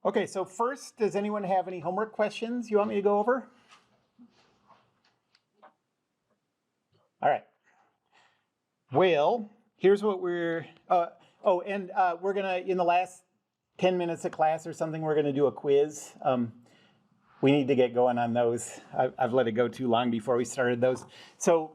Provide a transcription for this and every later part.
Okay, so first, does anyone have any homework questions you want me to go over? All right. Well, here's what we're, we're gonna, in the last 10 minutes of class or something, we're gonna do a quiz. We need to get going on those. I've let it go too long before we started those. So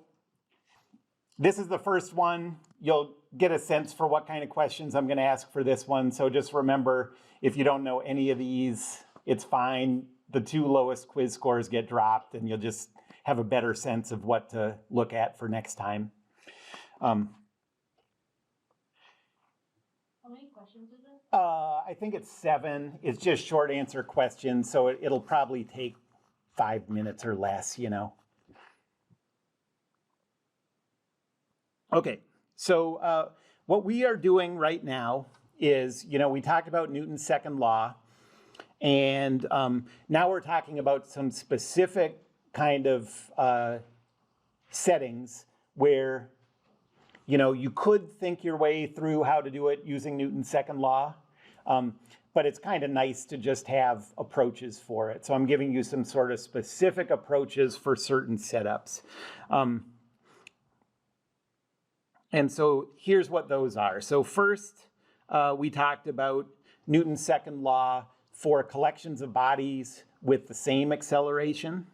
this is the first one. You'll get a sense for what kind of questions I'm gonna ask for this one. So just remember, if you don't know any of these, it's fine. The 2 lowest quiz scores get dropped and you'll just have a better sense of what to look at for next time. How many questions is it? I think it's 7. It's just short answer questions, so it'll probably take 5 minutes or less, you know. Okay, so what we are doing right now is, you know, we talked about Newton's second law, and now we're talking about some specific kind of settings where, you know, you could think your way through how to do it using Newton's second law, but it's kind of nice to just have approaches for it. So I'm giving you some sort of specific approaches for certain setups. And so here's what those are. So first, we talked about Newton's second law for collections of bodies with the same acceleration.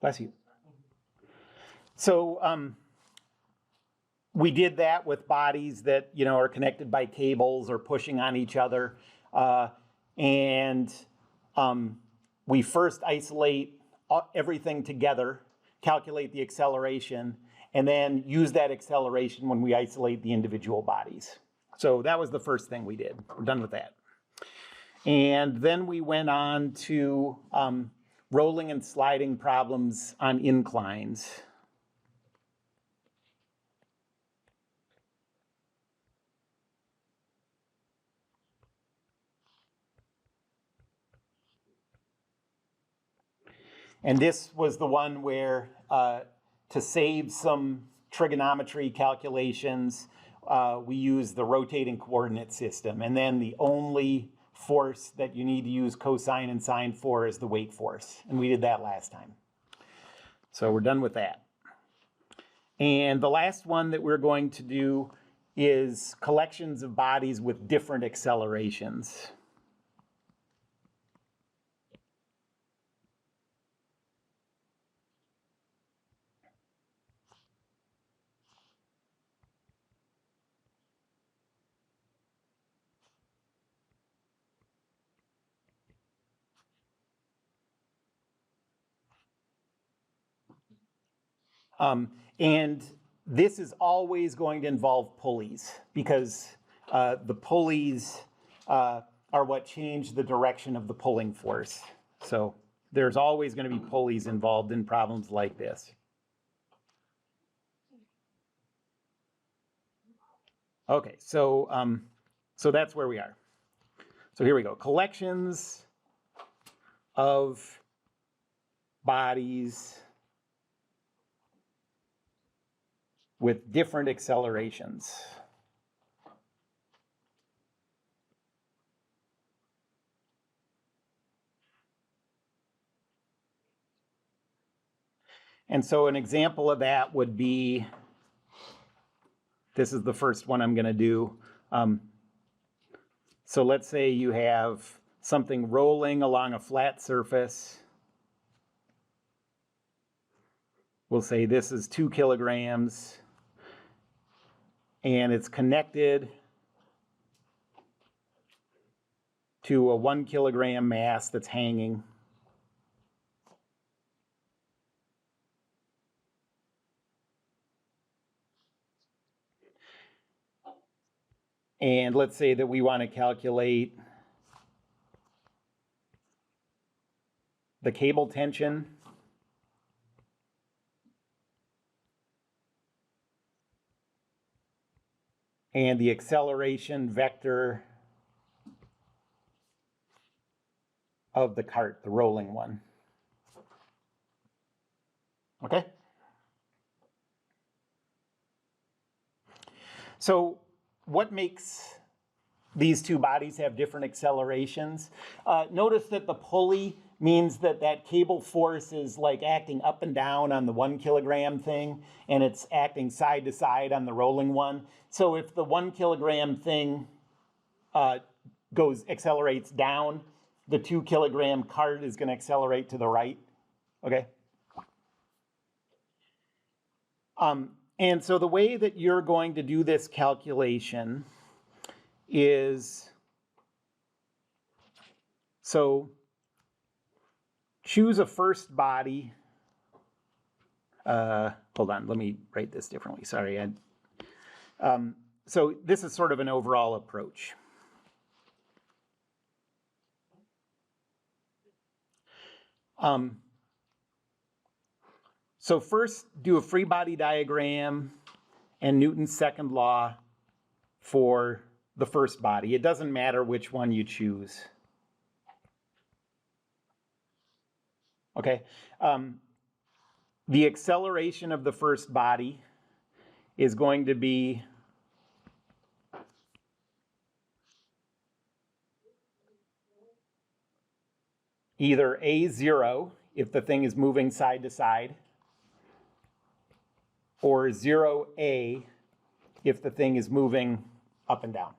Bless you. So we did that with bodies that, you know, are connected by cables or pushing on each other. We first isolate everything together, calculate the acceleration, and then use that acceleration when we isolate the individual bodies. So that was the first thing we did. We're done with that. And then we went on to rolling and sliding problems on inclines. And this was the one where, to save some trigonometry calculations, we use the rotating coordinate system. And then the only force that you need to use cosine and sine for is the weight force. And we did that last time. So we're done with that. And the last one that we're going to do is collections of bodies with different accelerations. And this is always going to involve pulleys because the pulleys are what change the direction of the pulling force. So there's always going to be pulleys involved in problems like this. Okay, so that's where we are. So here we go. Collections of bodies with different accelerations. And so an example of that would be, this is the first one I'm going to do. So let's say you have something rolling along a flat surface. We'll say this is 2 kilograms. And it's connected to a 1 kilogram mass that's hanging. And let's say that we want to calculate the cable tension. And the acceleration vector of the cart, the rolling one. Okay? So what makes these two bodies have different accelerations? Notice that the pulley means that that cable force is like acting up and down on the 1 kilogram thing, and it's acting side to side on the rolling one. So if the 1 kilogram thing accelerates down, the 2 kilogram cart is going to accelerate to the right. Okay? And so the way that you're going to do this calculation is, so choose a first body. Hold on, let me write this differently. Sorry. So this is sort of an overall approach. So first, do a free body diagram and Newton's second law for the first body. It doesn't matter which one you choose. Okay. The acceleration of the first body is going to be either A0 if the thing is moving side to side, or 0A if the thing is moving up and down.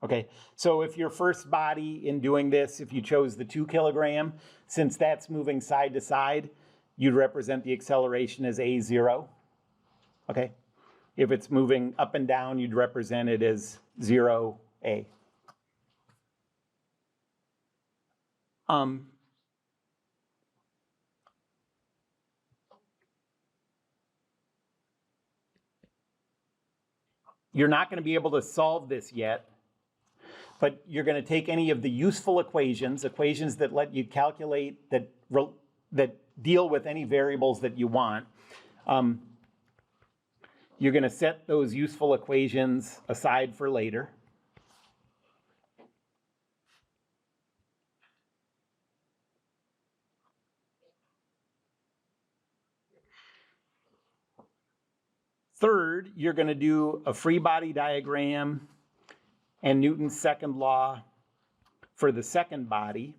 Okay, so if your first body in doing this, if you chose the 2 kilogram, since that's moving side to side, you'd represent the acceleration as A0. Okay, if it's moving up and down, you'd represent it as 0A. You're not going to be able to solve this yet, but you're going to take any of the useful equations that let you calculate, that deal with any variables that you want. You're going to set those useful equations aside for later. Third, you're going to do a free body diagram and Newton's second law for the second body.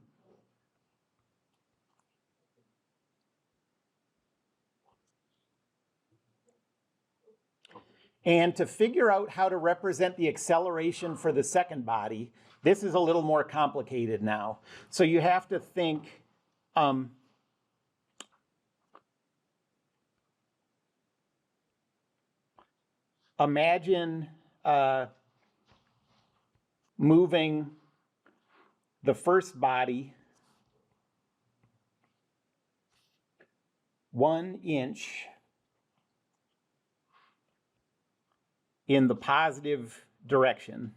And to figure out how to represent the acceleration for the second body, this is a little more complicated now. So you have to think, imagine moving the first body 1 inch in the positive direction.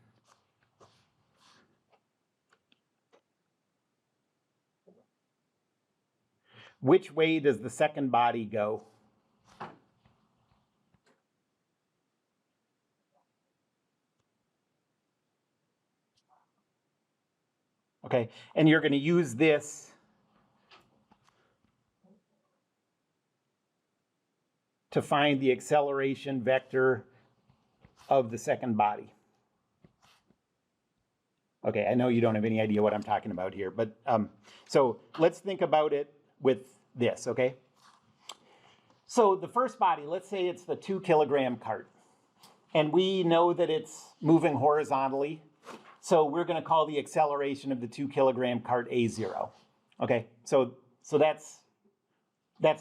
Which way does the second body go? Okay, and you're going to use this to find the acceleration vector of the second body. Okay, I know you don't have any idea what I'm talking about here, but so let's think about it with this, okay? So the first body, let's say it's the 2 kilogram cart, and we know that it's moving horizontally. So we're going to call the acceleration of the 2 kilogram cart A0. Okay, so that's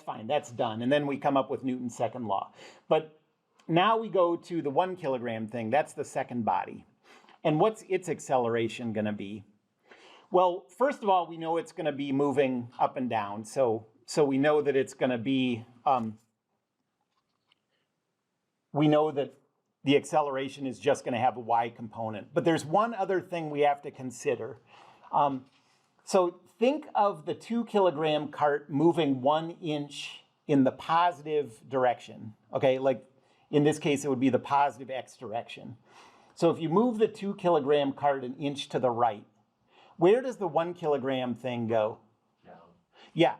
fine, that's done. And then we come up with Newton's second law. But now we go to the 1 kilogram thing, that's the second body. And what's its acceleration going to be? Well, first of all, we know it's going to be moving up and down. So we know that it's going to be, we know that the acceleration is just going to have a y component. But there's one other thing we have to consider. So think of the 2 kilogram cart moving 1 inch in the positive direction. Okay, like in this case, it would be the positive x direction. So if you move the 2 kilogram cart 1 inch to the right, Where does the 1 kilogram thing go? Down. Yeah,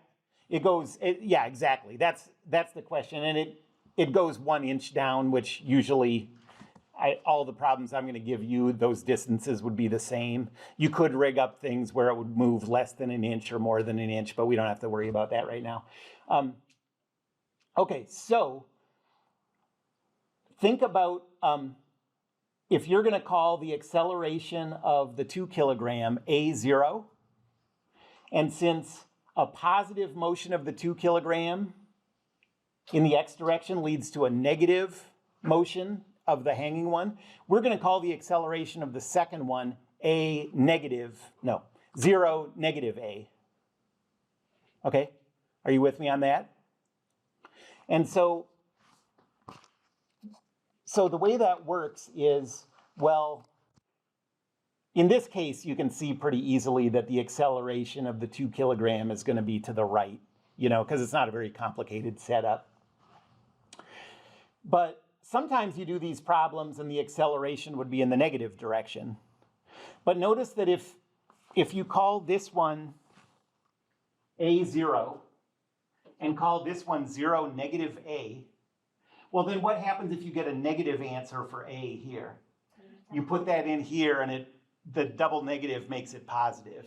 it goes, yeah, exactly. That's the question. And it goes 1 inch down, which usually all the problems I'm going to give you, those distances would be the same. You could rig up things where it would move less than an inch or more than an inch, but we don't have to worry about that right now. Okay, so think about if you're going to call the acceleration of the 2 kilogram A0, and since a positive motion of the 2 kilogram in the x direction leads to a negative motion of the hanging one, we're going to call the acceleration of the second one A negative, no, 0 negative A. Okay, are you with me on that? And so the way that works is, well, in this case, you can see pretty easily that the acceleration of the 2 kilogram is going to be to the right, you know, because it's not a very complicated setup. But sometimes you do these problems and the acceleration would be in the negative direction. But notice that if you call this one A0 and call this one 0 negative A, well, then what happens if you get a negative answer for A here? You put that in here and the double negative makes it positive.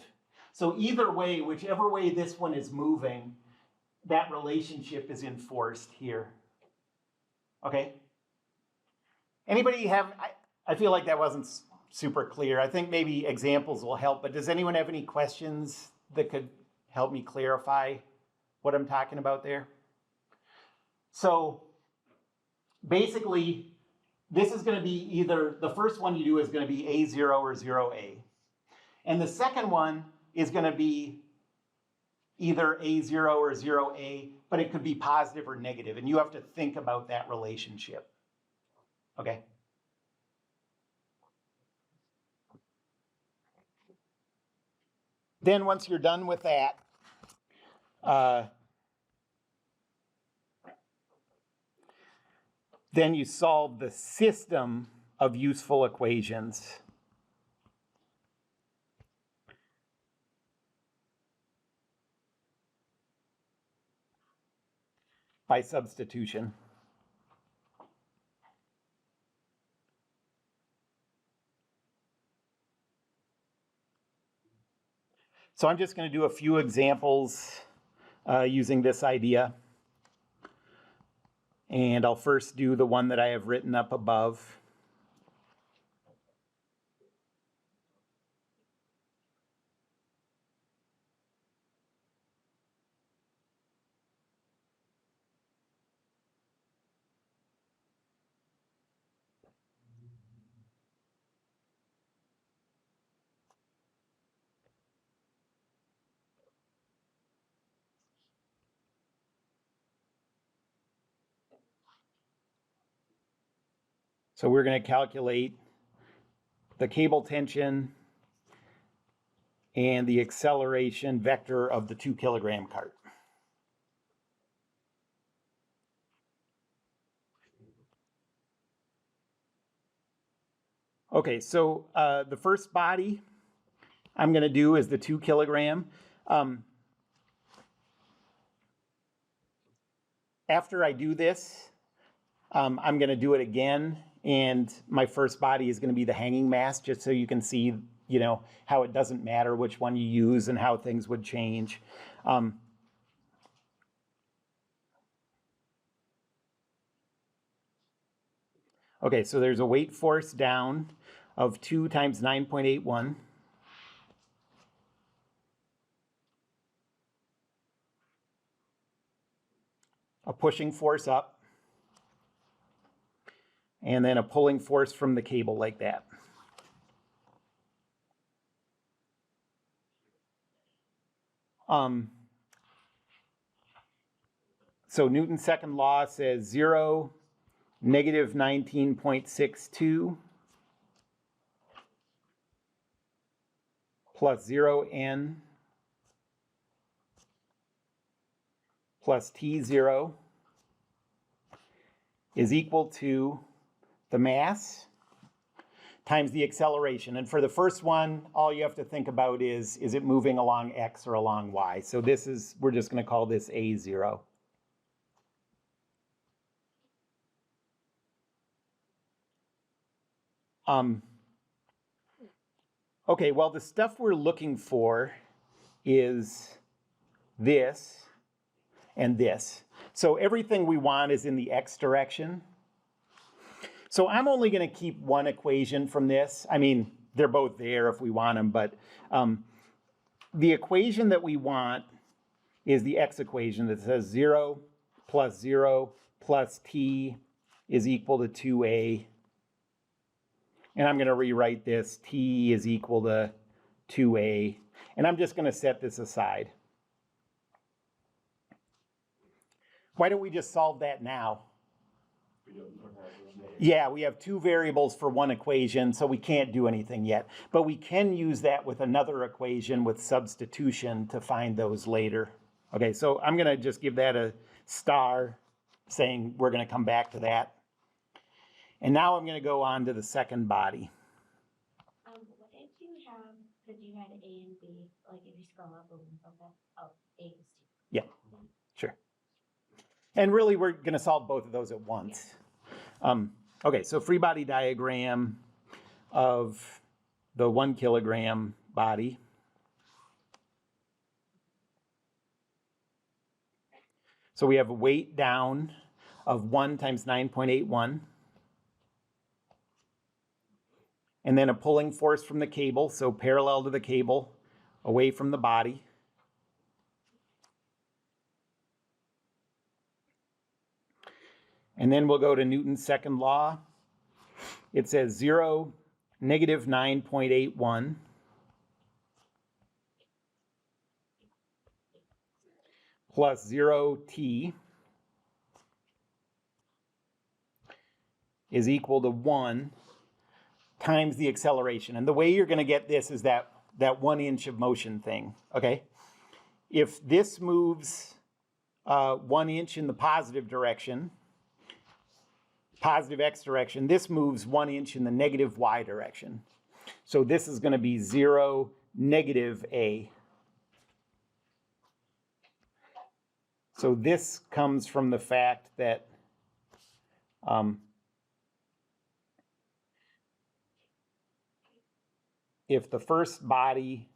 So either way, whichever way this one is moving, that relationship is enforced here. Okay? Anybody have, I feel like that wasn't super clear. I think maybe examples will help, but does anyone have any questions that could help me clarify what I'm talking about there? So basically, this is going to be either, the first one you do is going to be A0 or 0A. And the second one is going to be either A0 or 0A, but it could be positive or negative, and you have to think about that relationship. Okay? Then once you're done with that, then you solve the system of useful equations. By substitution. So I'm just going to do a few examples using this idea. And I'll first do the one that I have written up above. So we're going to calculate the cable tension and the acceleration vector of the 2 kilogram cart. Okay, so the first body I'm going to do is the 2 kilogram. After I do this, I'm going to do it again, and my first body is going to be the hanging mass, just so you can see, you know, how it doesn't matter which one you use and how things would change. Okay, so there's a weight force down of 2 times 9.81. A pushing force up. And then a pulling force from the cable like that. So Newton's second law says 0, negative 19.62 plus 0n plus T0 is equal to the mass times the acceleration. And for the first one, all you have to think about is it moving along x or along y? So this is, we're just going to call this A0. Okay, well, the stuff we're looking for is this and this. So everything we want is in the x direction. So I'm only going to keep one equation from this. I mean, they're both there if we want them, but the equation that we want is the x equation that says 0 plus t is equal to 2a. And I'm going to rewrite this, t is equal to 2a. And I'm just going to set this aside. Why don't we just solve that now? Yeah, we have two variables for one equation, so we can't do anything yet. But we can use that with another equation with substitution to find those later. Okay, so I'm going to just give that a star, saying we're going to come back to that. And now I'm going to go on to the second body. What if you have, because you had A and B, like if you scroll up a little bit, oh, A is 2. Yeah, sure. And really, we're going to solve both of those at once. Okay, so free body diagram of the 1 kilogram body. So we have a weight down of 1 times 9.81. And then a pulling force from the cable, so parallel to the cable, away from the body. And then we'll go to Newton's second law. It says 0, negative 9.81 plus 0t is equal to 1 times the acceleration. And the way you're going to get this is that 1 inch of motion thing, okay? If this moves 1 inch in the positive direction, positive x direction, this moves 1 inch in the negative y direction. So this is going to be 0, negative a. So this comes from the fact that if the first body,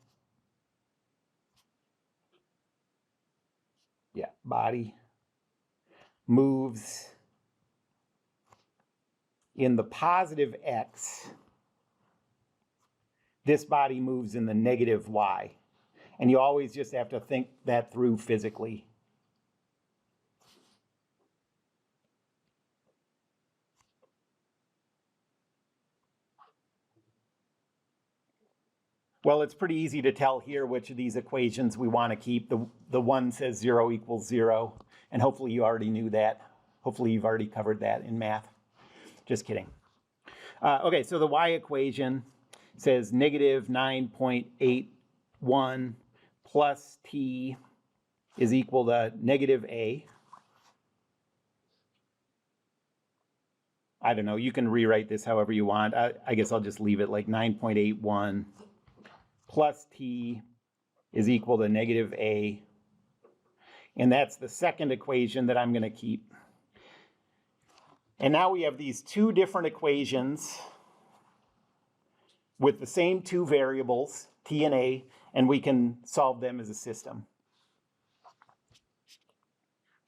moves in the positive x, this body moves in the negative y. And you always just have to think that through physically. Well, it's pretty easy to tell here which of these equations we want to keep. The one says 0 equals 0, and hopefully you already knew that. Hopefully you've already covered that in math. Just kidding. Okay, so the y equation says negative 9.81 plus t is equal to negative a. I don't know, you can rewrite this however you want. I guess I'll just leave it like 9.81 plus t is equal to negative a. And that's the second equation that I'm going to keep. And now we have these two different equations with the same two variables, t and a, and we can solve them as a system.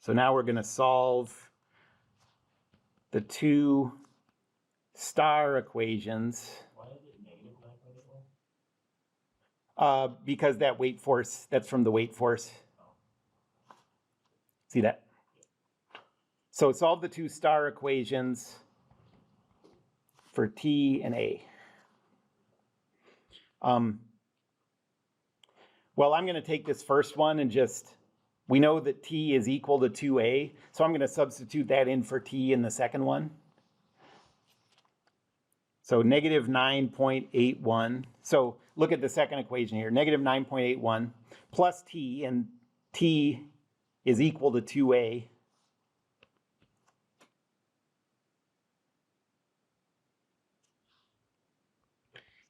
So now we're going to solve the two star equations. Why is it negative 9.81? Because that weight force, that's from the weight force. See that? So solve the two star equations for t and a. Well, I'm going to take this first one and just, we know that t is equal to 2a, so I'm going to substitute that in for t in the second one. So negative 9.81. So look at the second equation here, negative 9.81 plus t, and t is equal to 2a.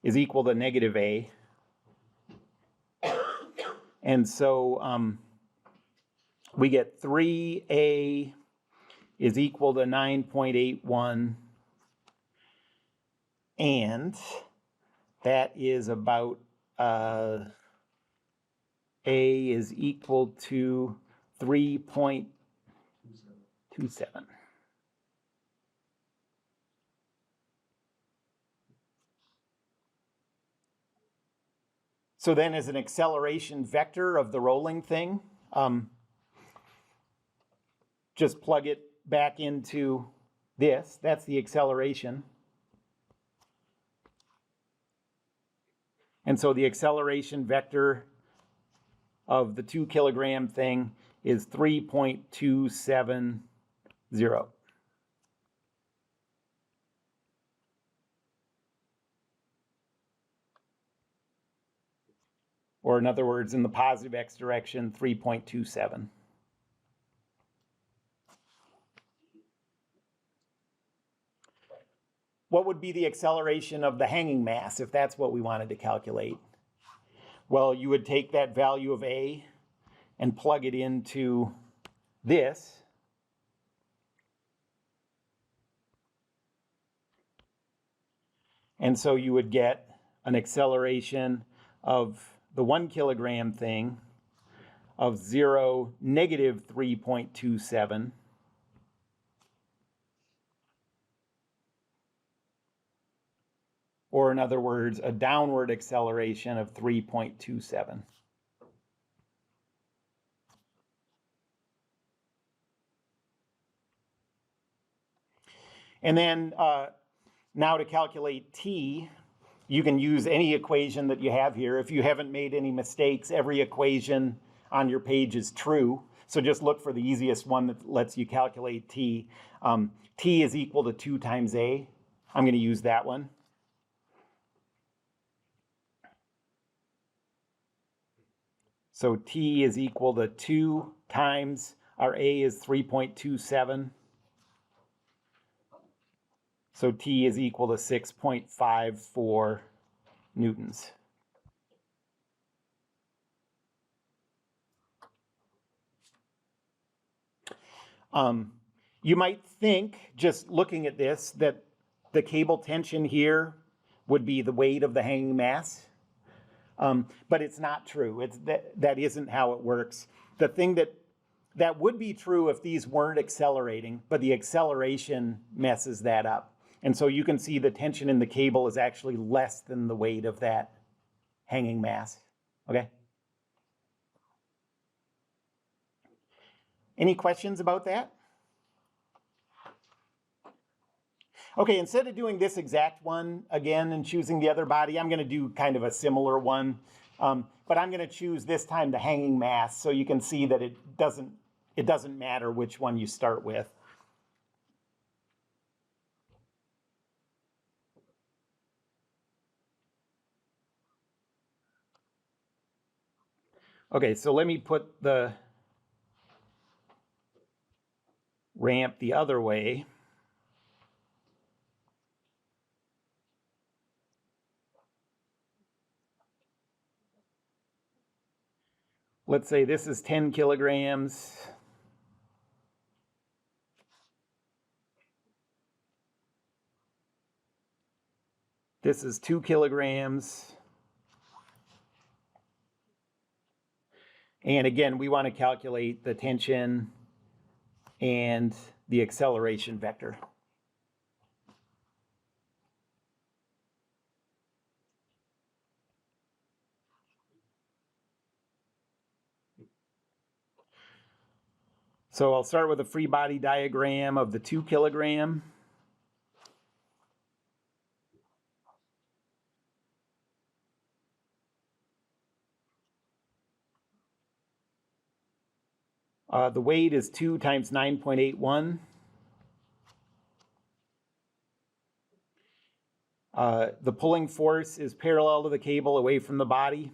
is equal to negative A. And so we get 3A is equal to 9.81. And that is about A is equal to 3.27. So then as an acceleration vector of the rolling thing, just plug it back into this. That's the acceleration. And so the acceleration vector of the 2 kilogram thing is 3.270. Or in other words, in the positive x direction, 3.27. What would be the acceleration of the hanging mass if that's what we wanted to calculate? Well, you would take that value of A and plug it into this. And so you would get an acceleration of the 1 kilogram thing of negative 3.27. Or in other words, a downward acceleration of 3.27. And then now to calculate t, you can use any equation that you have here. If you haven't made any mistakes, every equation on your page is true. So just look for the easiest one that lets you calculate t. T is equal to 2 times A. I'm going to use that one. So t is equal to 2 times, our A is 3.27. So t is equal to 6.54 newtons. You might think, just looking at this, that the cable tension here would be the weight of the hanging mass. But it's not true. That isn't how it works. The thing that would be true if these weren't accelerating, but the acceleration messes that up. And so you can see the tension in the cable is actually less than the weight of that hanging mass. Okay? Any questions about that? Okay, instead of doing this exact one again and choosing the other body, I'm going to do kind of a similar one. But I'm going to choose this time the hanging mass so you can see that it doesn't matter which one you start with. Okay, so let me put the ramp the other way. Let's say this is 10 kilograms. This is 2 kilograms. And again, we want to calculate the tension and the acceleration vector. So I'll start with a free body diagram of the 2 kilogram. The weight is 2 times 9.81. The pulling force is parallel to the cable away from the body.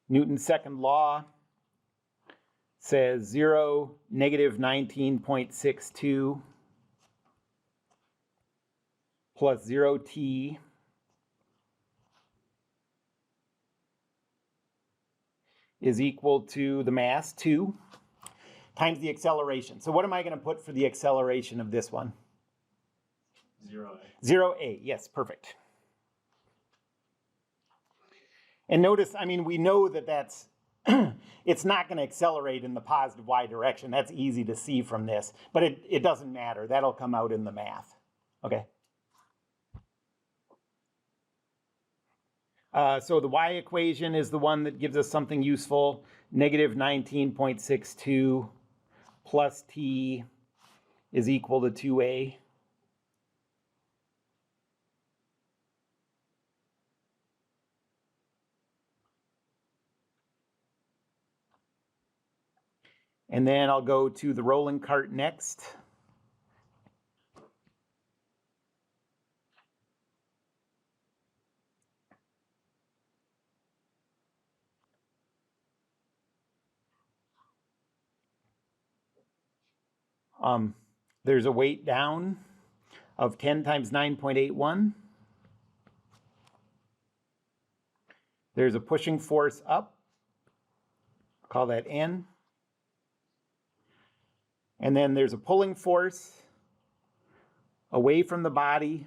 Newton's second law says 0, negative 19.62 plus 0t is equal to the mass, 2, times the acceleration. So what am I going to put for the acceleration of this one? 0A. 0a, yes, perfect. And notice, I mean, we know that that's, it's not going to accelerate in the positive y direction. That's easy to see from this, but it doesn't matter. That'll come out in the math, okay? So the y equation is the one that gives us something useful. Negative 19.62 plus t is equal to 2a. And then I'll go to the rolling cart next. There's a weight down of 10 times 9.81. There's a pushing force up. Call that N. And then there's a pulling force away from the body.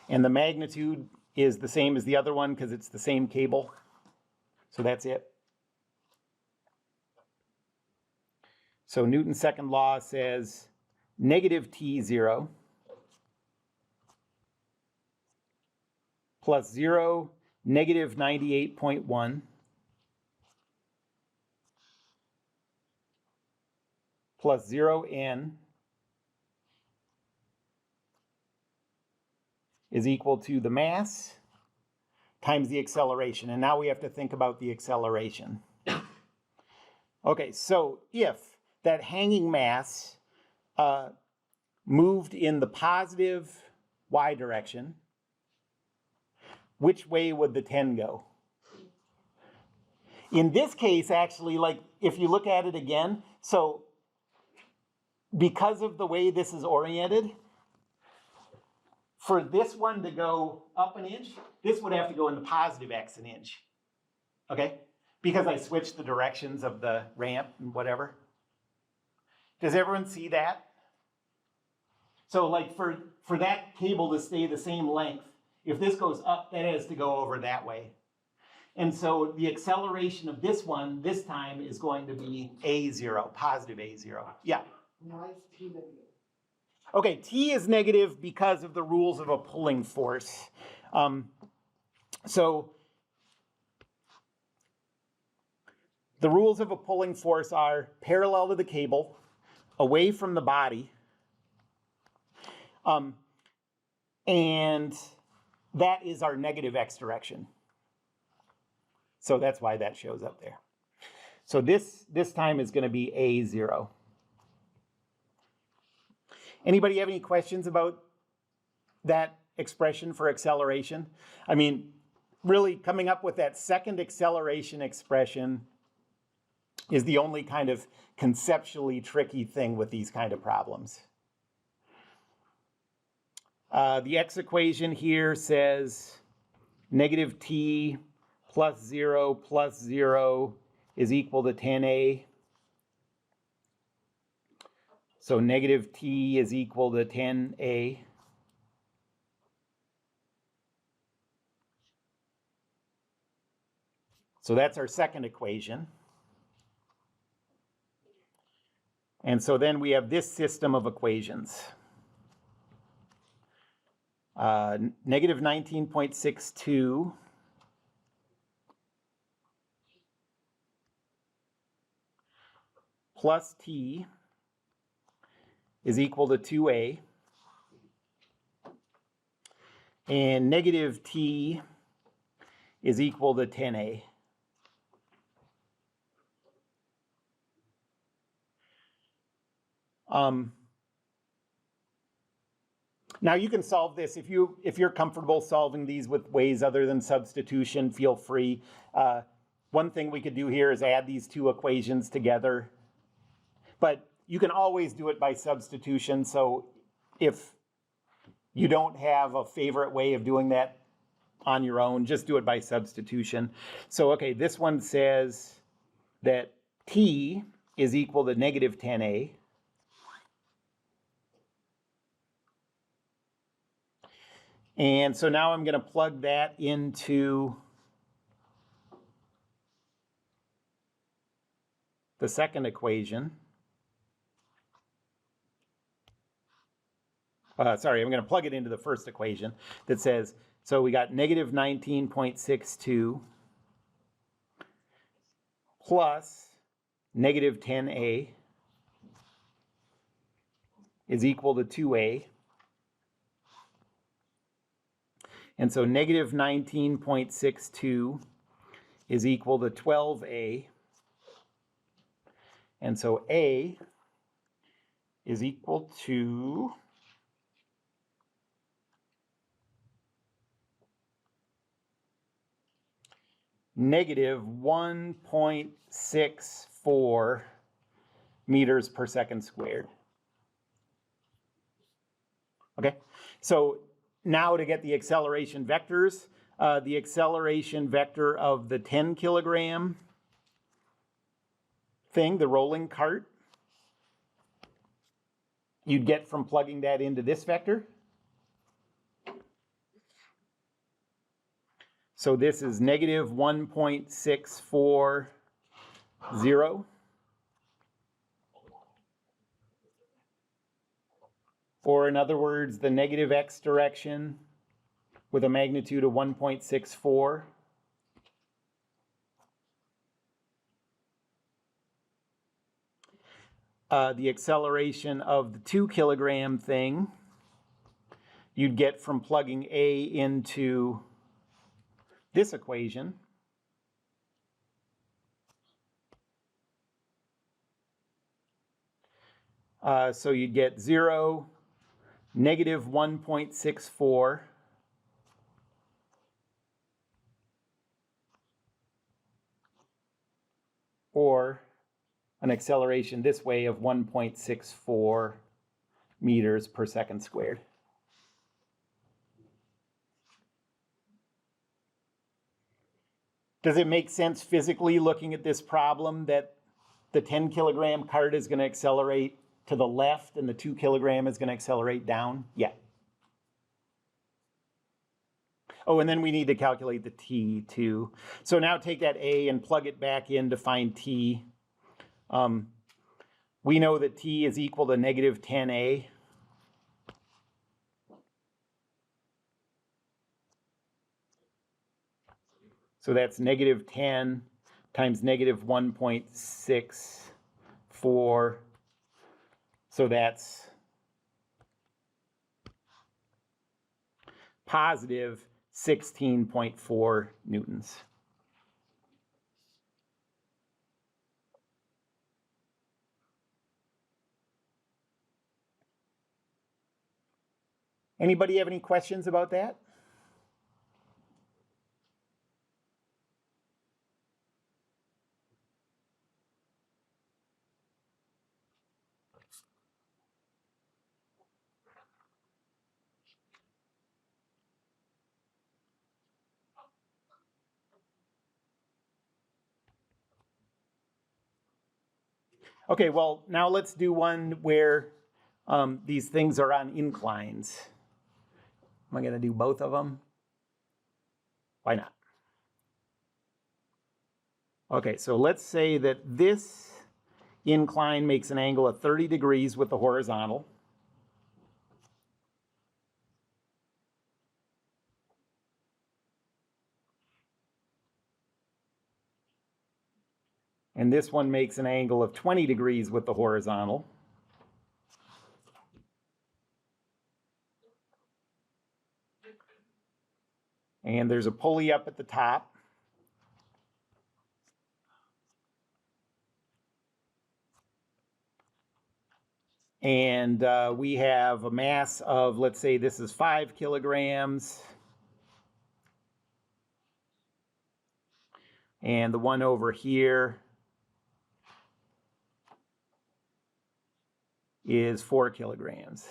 And the magnitude is the same as the other one because it's the same cable. So that's it. So Newton's second law says negative T0 plus 0, negative 98.1 plus 0n is equal to the mass times the acceleration. And now we have to think about the acceleration. Okay, so if that hanging mass moved in the positive y direction, which way would the 10 go? In this case, actually, like if you look at it again, so because of the way this is oriented, for this one to go up an inch, this would have to go in the positive x an inch, okay? Because I switched the directions of the ramp and whatever. Does everyone see that? So like for that cable to stay the same length, if this goes up, that has to go over that way. And so the acceleration of this one, this time, is going to be A0, positive A0. Yeah? Why is T negative? Okay, T is negative because of the rules of a pulling force. So the rules of a pulling force are parallel to the cable, away from the body, and that is our negative x direction. So that's why that shows up there. So this time is going to be A0. Anybody have any questions about that expression for acceleration? I mean, really coming up with that second acceleration expression is the only kind of conceptually tricky thing with these kind of problems. The x equation here says negative t plus 0 is equal to 10a. So negative t is equal to 10a. So that's our second equation. And so then we have this system of equations. Negative 19.62 plus t is equal to 2a. And negative t is equal to 10a. Now you can solve this if you're comfortable solving these with ways other than substitution. Feel free. One thing we could do here is add these two equations together But you can always do it by substitution. So if you don't have a favorite way of doing that on your own, just do it by substitution. So, okay, this one says that t is equal to negative 10a. And so now I'm going to plug that into the second equation. Sorry, I'm going to plug it into the first equation that says, so we got negative 19.62 plus negative 10a is equal to 2a. And so negative 19.62 is equal to 12a. And so a is equal to negative 1.64 meters per second squared. Okay, so now to get the acceleration vectors, the acceleration vector of the 10 kilogram thing, the rolling cart, you'd get from plugging that into this vector. So this is negative 1.640. Or in other words, the negative x direction with a magnitude of 1.64. The acceleration of the 2 kilogram thing, you'd get from plugging a into this equation. So you'd get 0, negative 1.64, or an acceleration this way of 1.64 meters per second squared. Does it make sense physically looking at this problem that the 10 kilogram cart is going to accelerate to the left and the 2 kilogram is going to accelerate down? Yeah. Oh, and then we need to calculate the t too. So now take that a and plug it back in to find t. We know that t is equal to negative 10a. So that's negative 10 times negative 1.64. So that's positive 16.4 newtons. Anybody have any questions about that? Okay, well, now let's do one where these things are on inclines. Am I going to do both of them? Why not? Okay, so let's say that this incline makes an angle of 30 degrees with the horizontal. And this one makes an angle of 20 degrees with the horizontal. And there's a pulley up at the top. And we have a mass of, let's say this is 5 kilograms. And the one over here is 4 kilograms.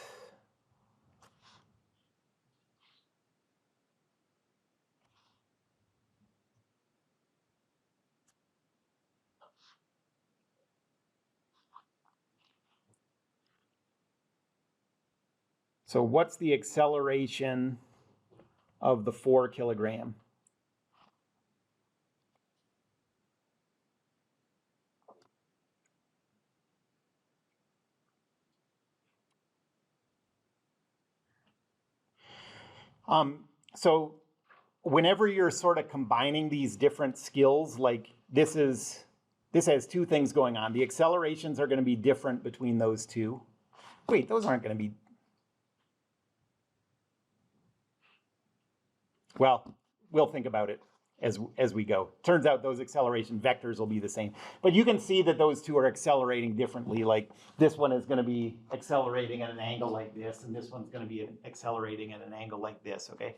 So what's the acceleration of the 4 kilogram? So whenever you're sort of combining these different skills, like this has two things going on. The accelerations are going to be different between those two. Wait, those aren't going to be. Well, we'll think about it as we go. Turns out those acceleration vectors will be the same. But you can see that those two are accelerating differently. Like this one is going to be accelerating at an angle like this, and this one's going to be accelerating at an angle like this, okay?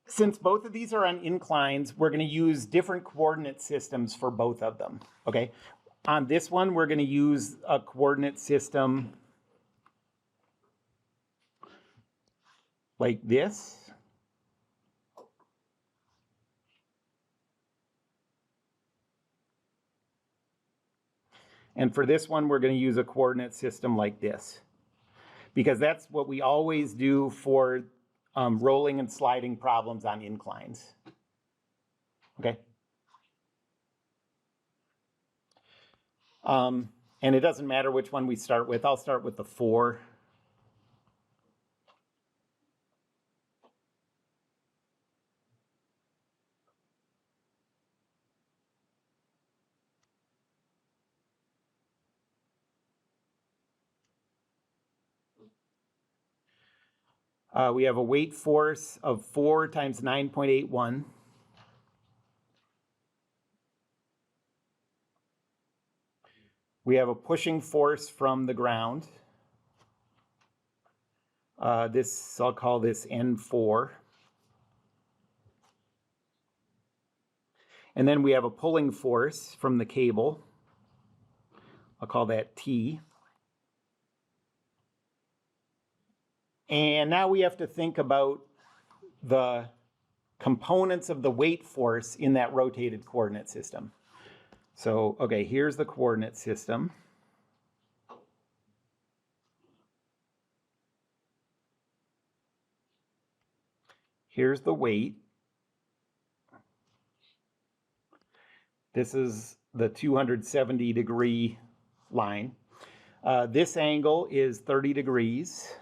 Since both of these are on inclines, we're going to use different coordinate systems for both of them, okay? On this one, we're going to use a coordinate system like this. And for this one, we're going to use a coordinate system like this, because that's what we always do for rolling and sliding problems on inclines. Okay? And it doesn't matter which one we start with. I'll start with the 4. We have a weight force of 4 times 9.81. We have a pushing force from the ground. I'll call this N4. And then we have a pulling force from the cable. I'll call that T. And now we have to think about the components of the weight force in that rotated coordinate system. So, okay, here's the coordinate system. Here's the weight. This is the 270-degree line. This angle is 30 degrees.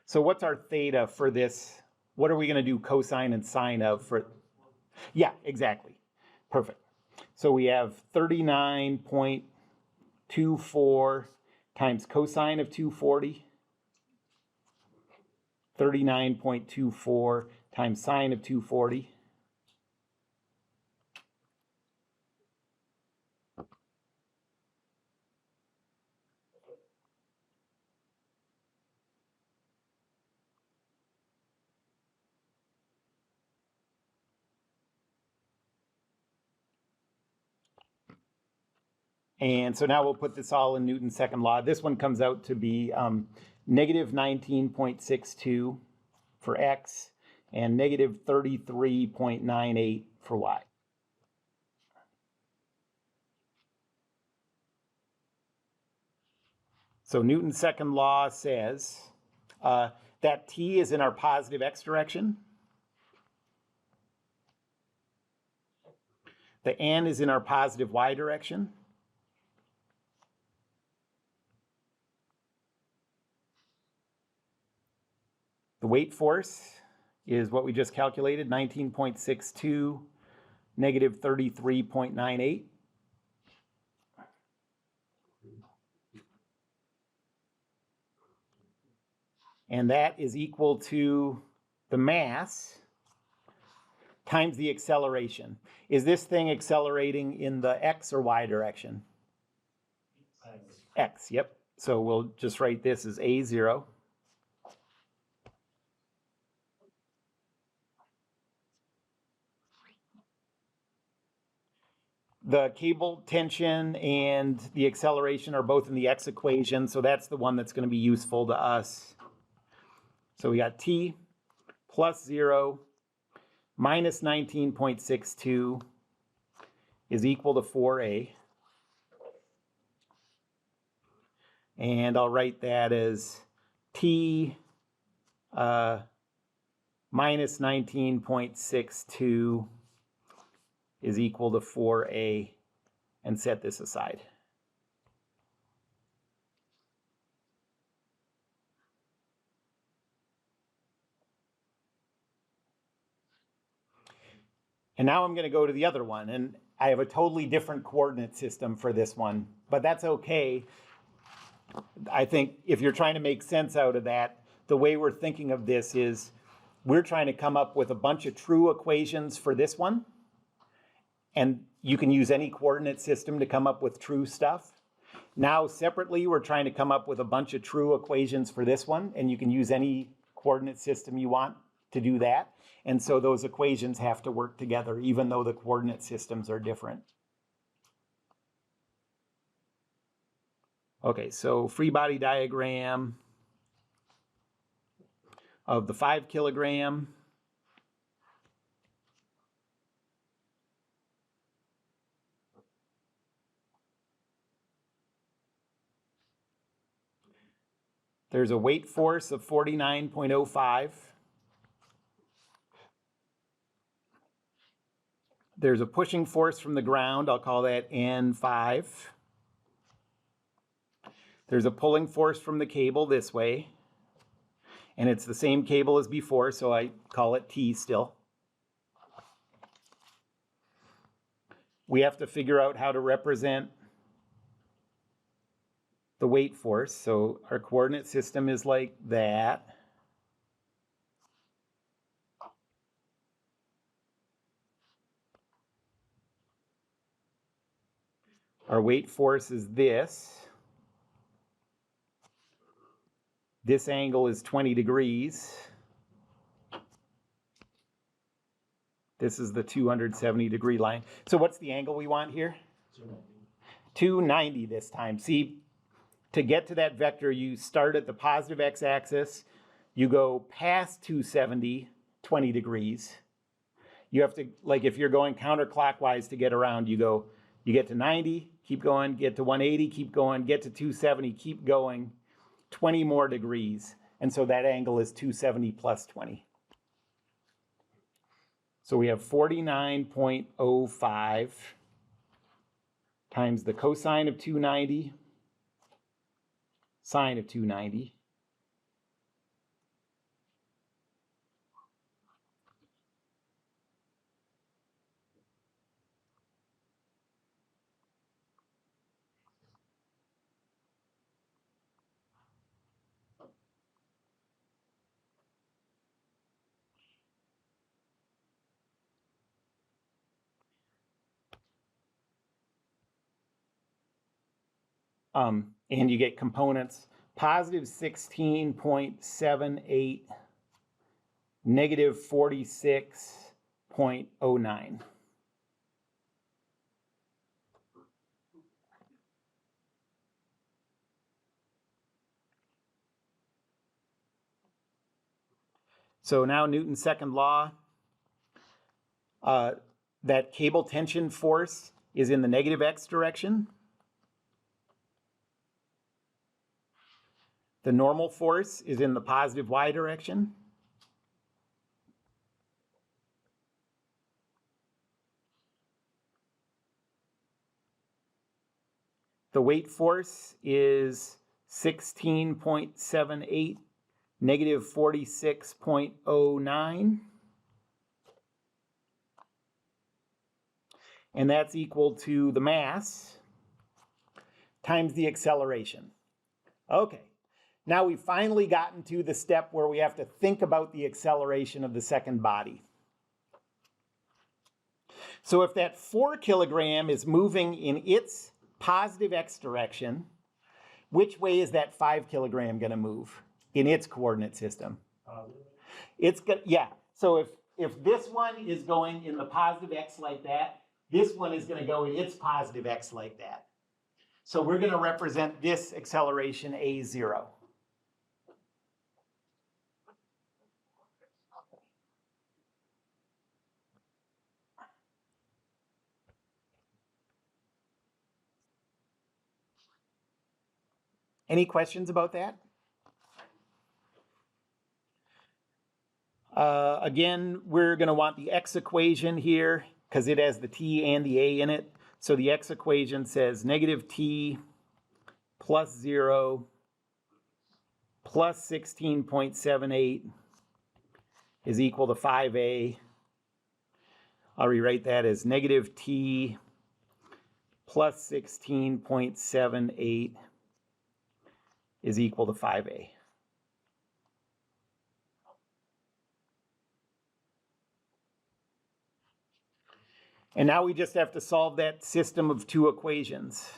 So what's our theta for this? What are we going to do cosine and sine of for? Yeah, exactly. Perfect. So we have 39.24 times cosine of 240. 39.24 times sine of 240. And so now we'll put this all in Newton's second law. This one comes out to be negative 19.62 for x and negative 33.98 for y. So Newton's second law says that t is in our positive x direction. The n is in our positive y direction. The weight force is what we just calculated, 19.62, negative 33.98. And that is equal to the mass times the acceleration. Is this thing accelerating in the x or y direction? X, yep. So we'll just write this as A0. the cable tension and the acceleration are both in the x equation, so that's the one that's going to be useful to us. So we got t plus 0 minus 19.62 is equal to 4a. And I'll write that as t minus 19.62 is equal to 4a, and set this aside. And now I'm going to go to the other one, and I have a totally different coordinate system for this one, but that's okay. I think if you're trying to make sense out of that, the way we're thinking of this is we're trying to come up with a bunch of true equations for this one, and you can use any coordinate system to come up with true stuff. Now, separately, we're trying to come up with a bunch of true equations for this one, and you can use any coordinate system you want to do that. And so those equations have to work together, even though the coordinate systems are different. Okay, so free body diagram of the 5 kilogram. There's a weight force of 49.05. There's a pushing force from the ground, I'll call that N5. There's a pulling force from the cable this way, and it's the same cable as before, so I call it T still. We have to figure out how to represent the weight force, so our coordinate system is like that. Our weight force is this. This angle is 20 degrees. This is the 270 degree line. So what's the angle we want here? 290 this time. See, to get to that vector, you start at the positive x-axis, you go past 270, 20 degrees. You have to, like if you're going counterclockwise to get around, you get to 90, keep going, get to 180, keep going, get to 270, keep going, 20 more degrees. And so that angle is 270 plus 20. So we have 49.05 times the cosine of 290, sine of 290. And you get components, positive 16.78, negative 46.09. So now Newton's second law, that cable tension force is in the negative x direction. The normal force is in the positive y direction. The weight force is 16.78, negative 46.09. And that's equal to the mass times the acceleration. Okay. Now we've finally gotten to the step where we have to think about the acceleration of the second body. So if that 4 kilogram is moving in its positive x direction, which way is that 5 kilogram going to move in its coordinate system? It's going, yeah. So if this one is going in the positive x like that, This one is gonna go in its positive x like that. So we're gonna represent this acceleration a0. Any questions about that? Again, we're going to want the x equation here because it has the t and the a in it. So the x equation says negative t plus 0 plus 16.78 is equal to 5a. I'll rewrite that as negative t plus 16.78 is equal to 5a. And now we just have to solve that system of two equations.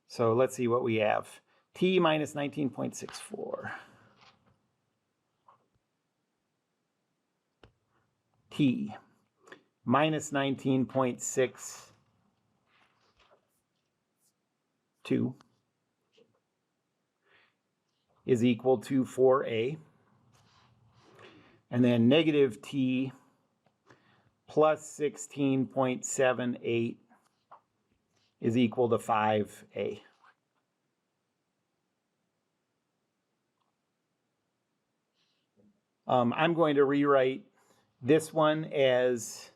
So let's see what we have. T minus 19.64. T minus 19.62 is equal to 4a. And then negative t plus 16.78 is equal to 5a. I'm going to rewrite this one as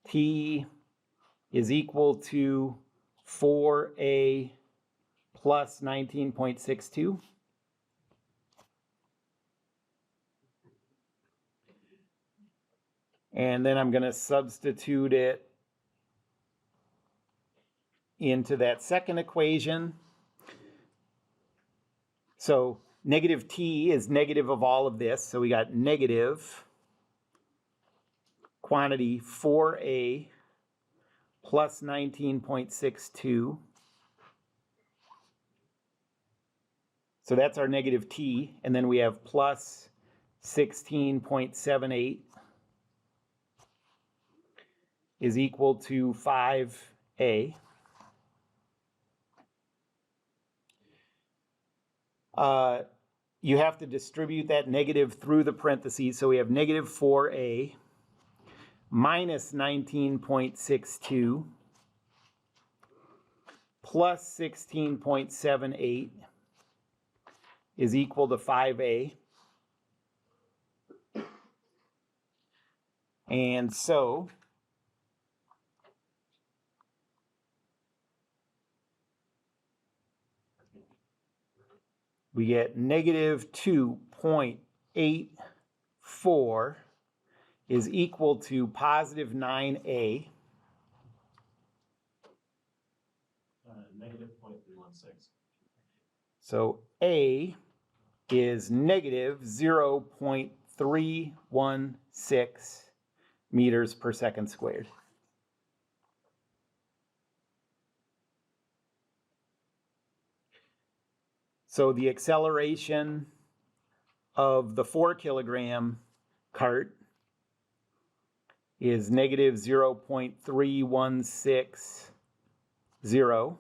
t is equal to 4a plus 19.62. And then I'm going to substitute it into that second equation. So negative t is negative of all of this. So we got negative quantity 4a plus 19.62. So that's our negative t. And then we have plus 16.78 is equal to 5a. You have to distribute that negative through the parentheses. So we have negative 4a minus 19.62 plus 16.78 is equal to 5a. And so we get negative 2.84 is equal to positive 9a. Negative 0.316. So a is negative 0.316 meters per second squared. So the acceleration of the 4 kilogram cart is negative 0.316.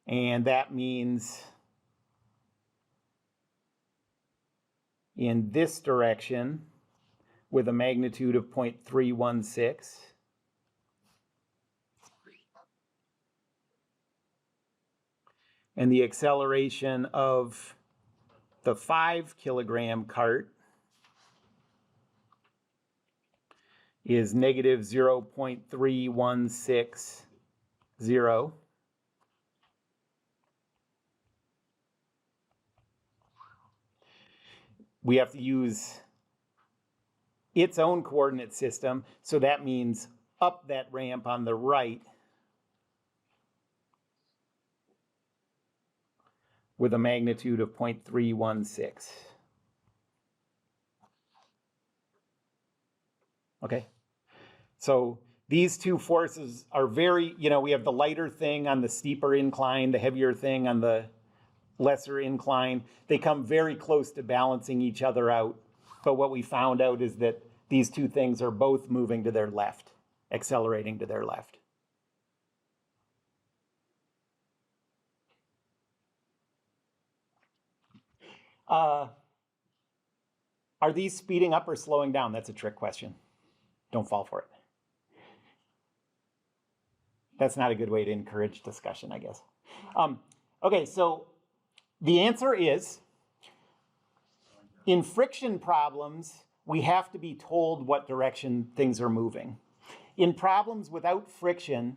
And that means in this direction with a magnitude of 0.316. And the acceleration of the 5 kilogram cart is negative 0.3160. We have to use its own coordinate system, so that means up that ramp on the right with a magnitude of 0.316. Okay, so These two forces are very, we have the lighter thing on the steeper incline, the heavier thing on the lesser incline. They come very close to balancing each other out. But what we found out is that these two things are both moving to their left, accelerating to their left. Are these speeding up or slowing down? That's a trick question. Don't fall for it. That's not a good way to encourage discussion, I guess. Okay, so the answer is, in friction problems, we have to be told what direction things are moving. In problems without friction,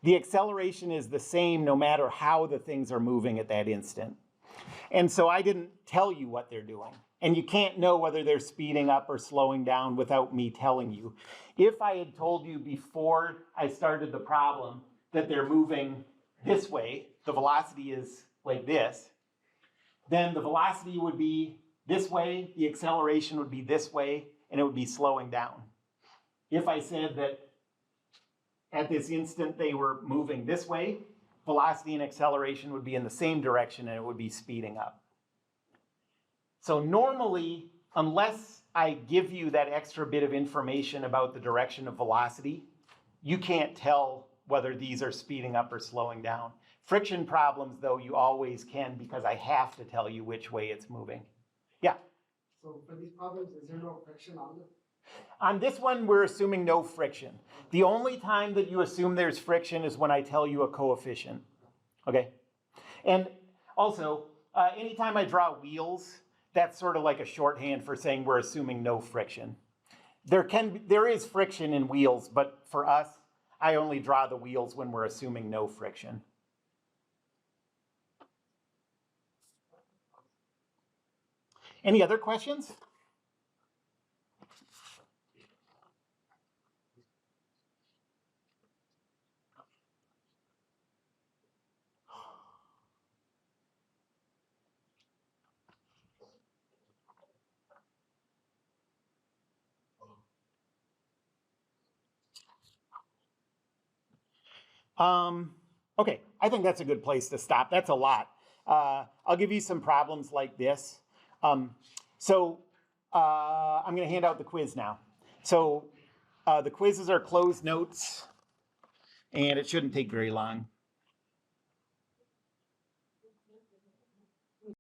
the acceleration is the same no matter how the things are moving at that instant. And so I didn't tell you what they're doing. And you can't know whether they're speeding up or slowing down without me telling you. If I had told you before I started the problem that they're moving this way, the velocity is like this, then the velocity would be this way, the acceleration would be this way, and it would be slowing down. If I said that at this instant they were moving this way, velocity and acceleration would be in the same direction and it would be speeding up. So normally, unless I give you that extra bit of information about the direction of velocity, you can't tell whether these are speeding up or slowing down. Friction problems, though, you always can because I have to tell you which way it's moving. Yeah? So for these problems, is there no friction on them? On this one, we're assuming no friction. The only time that you assume there's friction is when I tell you a coefficient, okay? And also, anytime I draw wheels, that's sort of like a shorthand for saying we're assuming no friction. There is friction in wheels, but for us, I only draw the wheels when we're assuming no friction. Any other questions? Okay, I think that's a good place to stop. That's a lot. I'll give you some problems like this. I'm going to hand out the quiz now. So the quizzes are closed notes, and it shouldn't take very long.